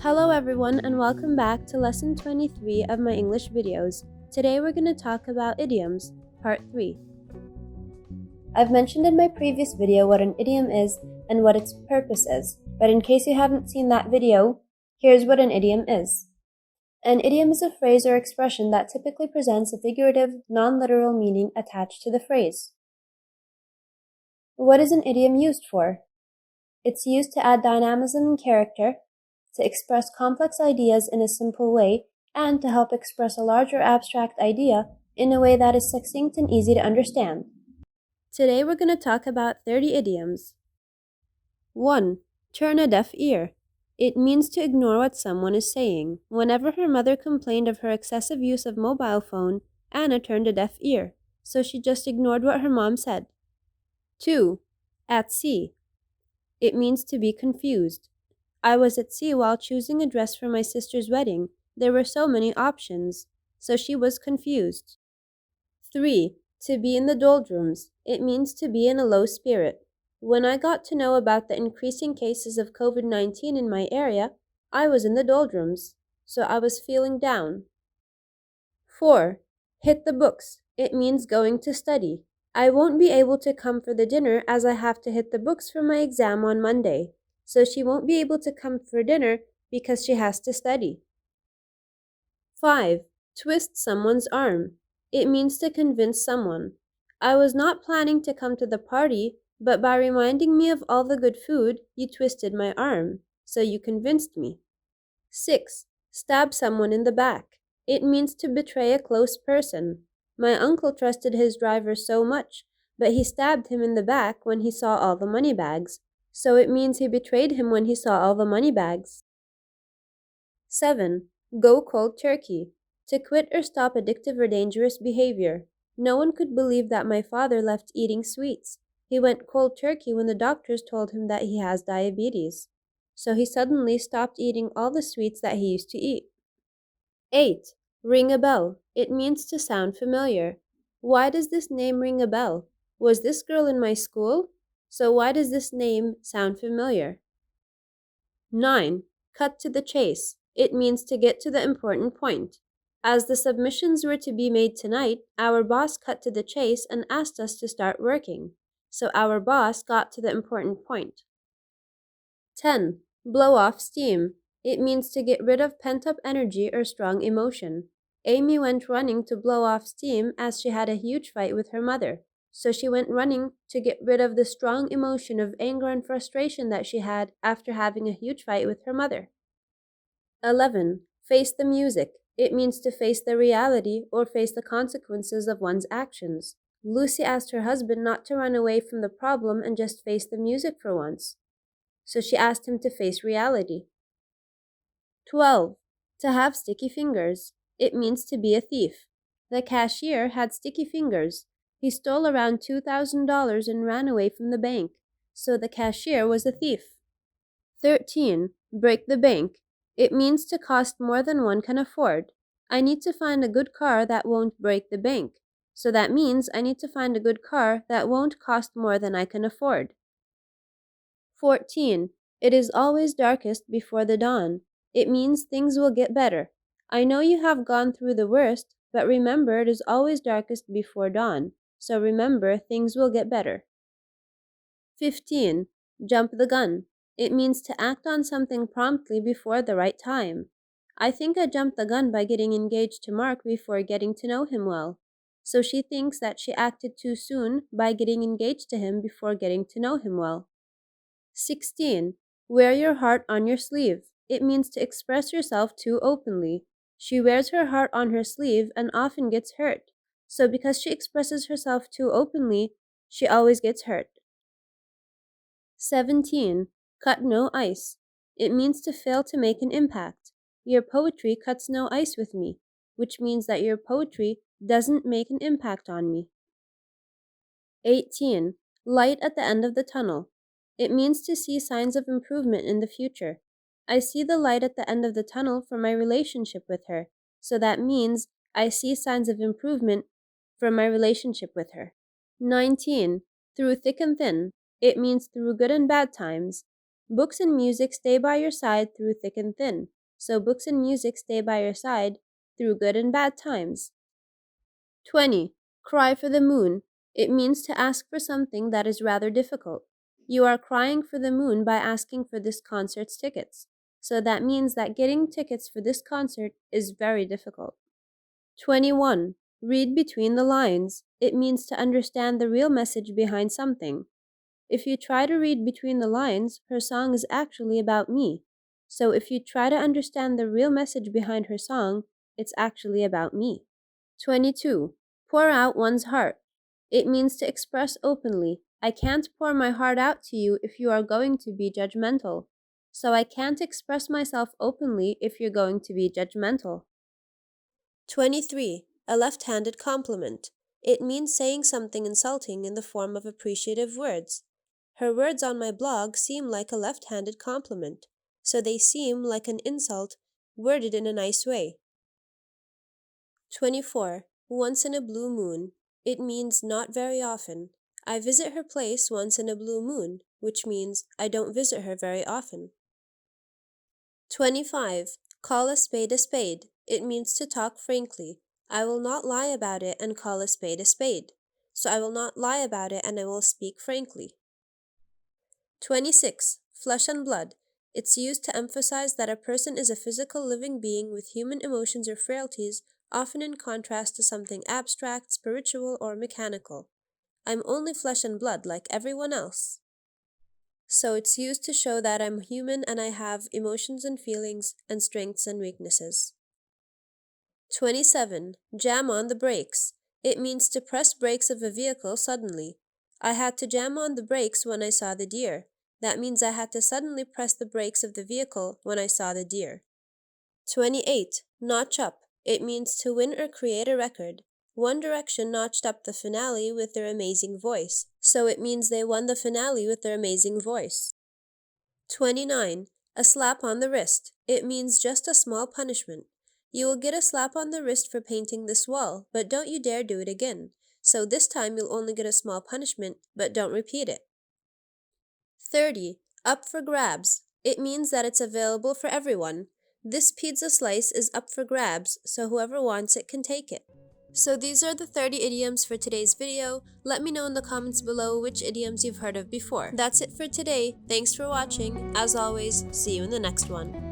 Hello everyone and welcome back to lesson 23 of my English videos. Today we're going to talk about idioms, part 3. I've mentioned in my previous video what an idiom is and what its purpose is, but in case you haven't seen that video, here's what an idiom is. An idiom is a phrase or expression that typically presents a figurative, non-literal meaning attached to the phrase. What is an idiom used for? It's used to add dynamism and character, to express complex ideas in a simple way, and to help express a larger abstract idea in a way that is succinct and easy to understand. Today we're going to talk about 30 idioms. 1. Turn a deaf ear. It means to ignore what someone is saying. Whenever her mother complained of her excessive use of mobile phone, Anna turned a deaf ear, so she just ignored what her mom said. 2. At sea. It means to be confused. I was at sea while choosing a dress for my sister's wedding. There were so many options, so she was confused. 3. To be in the doldrums. It means to be in a low spirit. When I got to know about the increasing cases of COVID-19 in my area, I was in the doldrums, so I was feeling down. 4. Hit the books. It means going to study. I won't be able to come for the dinner as I have to hit the books for my exam on Monday. So she won't be able to come for dinner because she has to study. 5. Twist someone's arm. It means to convince someone. I was not planning to come to the party, but by reminding me of all the good food, you twisted my arm, so you convinced me. 6. Stab someone in the back. It means to betray a close person. My uncle trusted his driver so much, but he stabbed him in the back when he saw all the money bags. So it means he betrayed him when he saw all the money bags. 7. Go cold turkey. To quit or stop addictive or dangerous behavior. No one could believe that my father left eating sweets. He went cold turkey when the doctors told him that he has diabetes. So he suddenly stopped eating all the sweets that he used to eat. 8. Ring a bell. It means to sound familiar. Why does this name ring a bell? Was this girl in my school? So why does this name sound familiar? 9. Cut to the chase. It means to get to the important point. As the submissions were to be made tonight, our boss cut to the chase and asked us to start working. So our boss got to the important point. 10. Blow off steam. It means to get rid of pent-up energy or strong emotion. Amy went running to blow off steam as she had a huge fight with her mother. So she went running to get rid of the strong emotion of anger and frustration that she had after having a huge fight with her mother. 11. Face the music. It means to face the reality or face the consequences of one's actions. Lucy asked her husband not to run away from the problem and just face the music for once. So she asked him to face reality. 12. To have sticky fingers. It means to be a thief. The cashier had sticky fingers. He stole around $2,000 and ran away from the bank, so the cashier was a thief. 13. Break the bank. It means to cost more than one can afford. I need to find a good car that won't break the bank, so that means I need to find a good car that won't cost more than I can afford. 14. It is always darkest before the dawn. It means things will get better. I know you have gone through the worst, but remember it is always darkest before dawn. So remember, things will get better. 15. Jump the gun. It means to act on something promptly before the right time. I think I jumped the gun by getting engaged to Mark before getting to know him well. So she thinks that she acted too soon by getting engaged to him before getting to know him well. 16. Wear your heart on your sleeve. It means to express yourself too openly. She wears her heart on her sleeve and often gets hurt. So because she expresses herself too openly, she always gets hurt. 17. Cut no ice. It means to fail to make an impact. Your poetry cuts no ice with me, which means that your poetry doesn't make an impact on me. 18. Light at the end of the tunnel. It means to see signs of improvement in the future. I see the light at the end of the tunnel for my relationship with her, so that means I see signs of improvement from my relationship with her. 19. Through thick and thin. It means through good and bad times. Books and music stay by your side through thick and thin. So books and music stay by your side through good and bad times. 20. Cry for the moon. It means to ask for something that is rather difficult. You are crying for the moon by asking for this concert's tickets. So that means that getting tickets for this concert is very difficult. 21. Read between the lines. It means to understand the real message behind something. If you try to read between the lines, her song is actually about me. So if you try to understand the real message behind her song, it's actually about me. 22. Pour out one's heart. It means to express openly. I can't pour my heart out to you if you are going to be judgmental. So I can't express myself openly if you're going to be judgmental. 23. A left-handed compliment. It means saying something insulting in the form of appreciative words. Her words on my blog seem like a left-handed compliment, so they seem like an insult worded in a nice way. 24. Once in a blue moon. It means not very often. I visit her place once in a blue moon, which means I don't visit her very often. 25. Call a spade a spade. It means to talk frankly. I will not lie about it and call a spade a spade. So I will not lie about it and I will speak frankly. 26. Flesh and blood. It's used to emphasize that a person is a physical living being with human emotions or frailties, often in contrast to something abstract, spiritual, or mechanical. I'm only flesh and blood like everyone else. So it's used to show that I'm human and I have emotions and feelings and strengths and weaknesses. 27. Jam on the brakes. It means to press brakes of a vehicle suddenly. I had to jam on the brakes when I saw the deer. That means I had to suddenly press the brakes of the vehicle when I saw the deer. 28. Notch up. It means to win or create a record. One Direction notched up the finale with their amazing voice, so it means they won the finale with their amazing voice. 29. A slap on the wrist. It means just a small punishment. You will get a slap on the wrist for painting this wall, but don't you dare do it again. So this time you'll only get a small punishment, but don't repeat it. 30. Up for grabs. It means that it's available for everyone. This pizza slice is up for grabs, so whoever wants it can take it. So these are the 30 idioms for today's video. Let me know in the comments below which idioms you've heard of before. That's it for today. Thanks for watching. As always, see you in the next one.